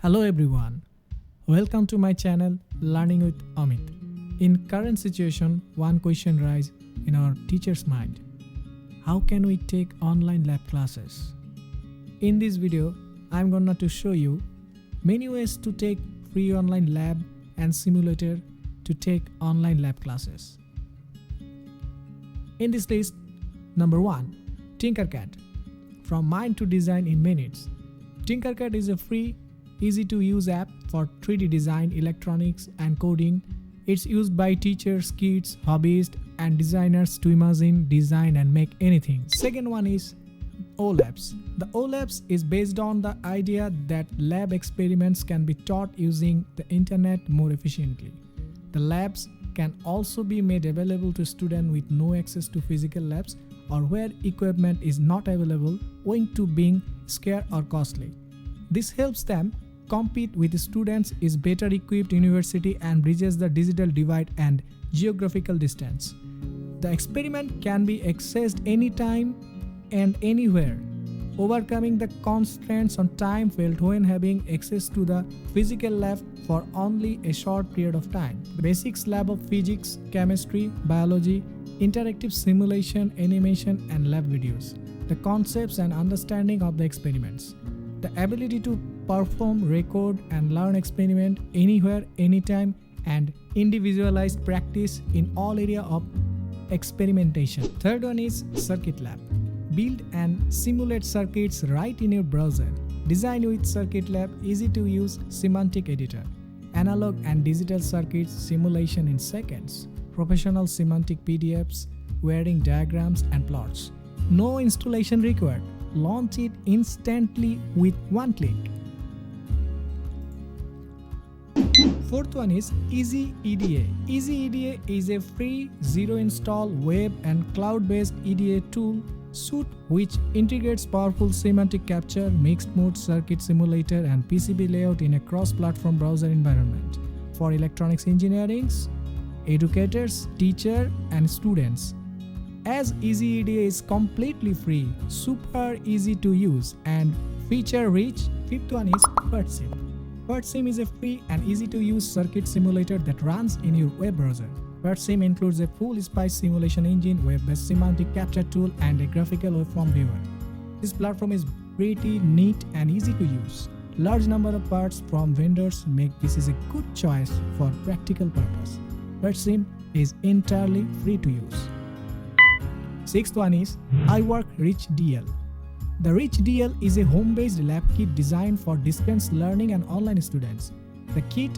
Hello everyone. Welcome to my channel Learning with Amit. In current situation, one question rises in our teacher's mind. How can we take online lab classes? In this video, I'm gonna to show you many ways to take free online lab and simulator to take online lab classes. In this list, number 1, Tinkercad. From mind to design in minutes. Tinkercad is a free, easy to use app for 3D design, electronics and coding. It's used by teachers, kids, hobbyists and designers to imagine, design and make anything. Second one is OLabs. The OLabs is based on the idea that lab experiments can be taught using the internet more efficiently. The labs can also be made available to students with no access to physical labs or where equipment is not available owing to being scarce or costly. This helps them compete with students is better equipped university and bridges the digital divide and geographical distance. The experiment can be accessed anytime and anywhere, overcoming the constraints on time felt when having access to the physical lab for only a short period of time. The basics lab of physics, chemistry, biology, interactive simulation, animation and lab videos. The concepts and understanding of the experiments. The ability to perform, record and learn experiment anywhere, anytime and individualized practice in all area of experimentation. Third one is Circuit Lab. Build and simulate circuits right in your browser. Design with Circuit Lab, easy to use semantic editor. Analog and digital circuits simulation in seconds. Professional semantic PDFs, wiring diagrams and plots. No installation required. Launch it instantly with one click. Fourth one is Easy EDA. Easy EDA is a free, zero-install web and cloud-based EDA tool suite which integrates powerful semantic capture, mixed-mode circuit simulator and PCB layout in a cross-platform browser environment for electronics engineering, educators, teachers and students. As Easy EDA is completely free, super easy to use and feature-rich, fifth one is PertSim. PertSim is a free and easy to use circuit simulator that runs in your web browser. PertSim includes a full SPICE simulation engine, web-based semantic capture tool and a graphical waveform viewer. This platform is pretty neat and easy to use. Large number of parts from vendors make this is a good choice for practical purpose. PertSim is entirely free to use. Sixth one is iWork RichDL. The RichDL is a home-based lab kit designed for distance learning and online students. The kit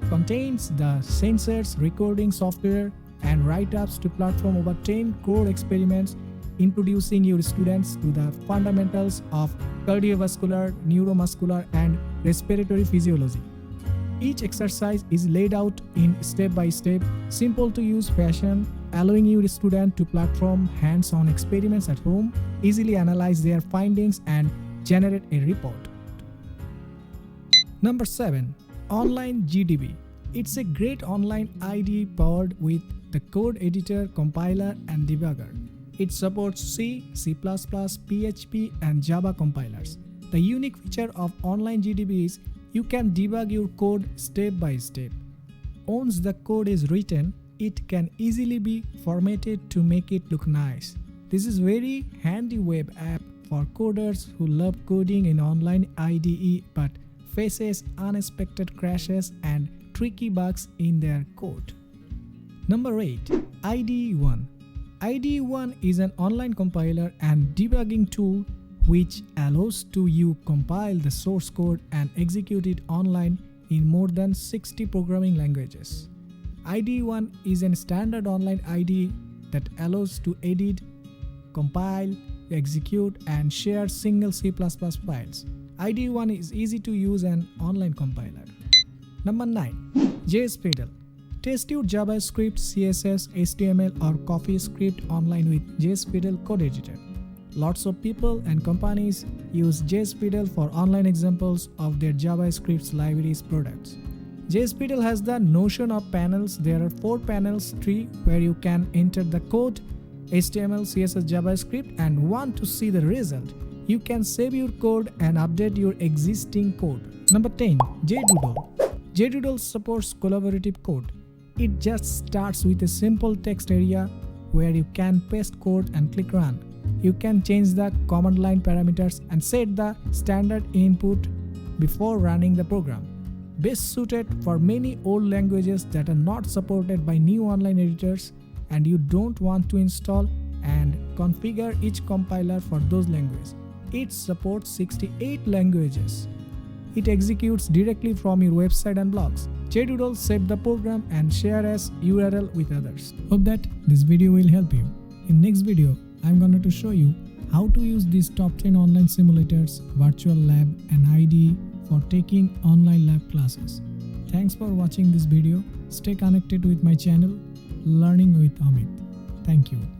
contains the sensors, recording software, and write-ups to perform over 10 core experiments, introducing your students to the fundamentals of cardiovascular, neuromuscular, and respiratory physiology. Each exercise is laid out in step-by-step, simple-to-use fashion, allowing your student to perform hands-on experiments at home, easily analyze their findings, and generate a report. Number 7. Online GDB. It's a great online IDE powered with the code editor, compiler, and debugger. It supports C, C++, PHP, and Java compilers. The unique feature of online GDB is you can debug your code step by step. Once the code is written, it can easily be formatted to make it look nice. This is very handy web app for coders who love coding in online IDE but faces unexpected crashes and tricky bugs in their code. Number 8. IDE1. IDE1 is an online compiler and debugging tool which allows you compile the source code and execute it online in more than 60 programming languages. IDE1 is a standard online IDE that allows to edit, compile, execute, and share single C++ files. IDE1 is easy to use an online compiler. Number 9. JSPiddle. Test your JavaScript, CSS, HTML, or CoffeeScript online with JSPiddle code editor. Lots of people and companies use JSPiddle for online examples of their JavaScript libraries products. JSPiddle has the notion of panels. There are 4 panels, 3 where you can enter the code, HTML, CSS, JavaScript, and 1 to see the result. You can save your code and update your existing code. Number 10. JDoodle. JDoodle supports collaborative code. It just starts with a simple text area where you can paste code and click run. You can change the command line parameters and set the standard input before running the program. Best suited for many old languages that are not supported by new online editors and you don't want to install and configure each compiler for those languages. It supports 68 languages. It executes directly from your website and blogs. JDoodle save the program and share as URL with others. Hope that this video will help you. In next video, I'm going to show you how to use these top 10 online simulators, virtual lab and IDE for taking online lab classes. Thanks for watching this video. Stay connected with my channel, Learning with Amit. Thank you.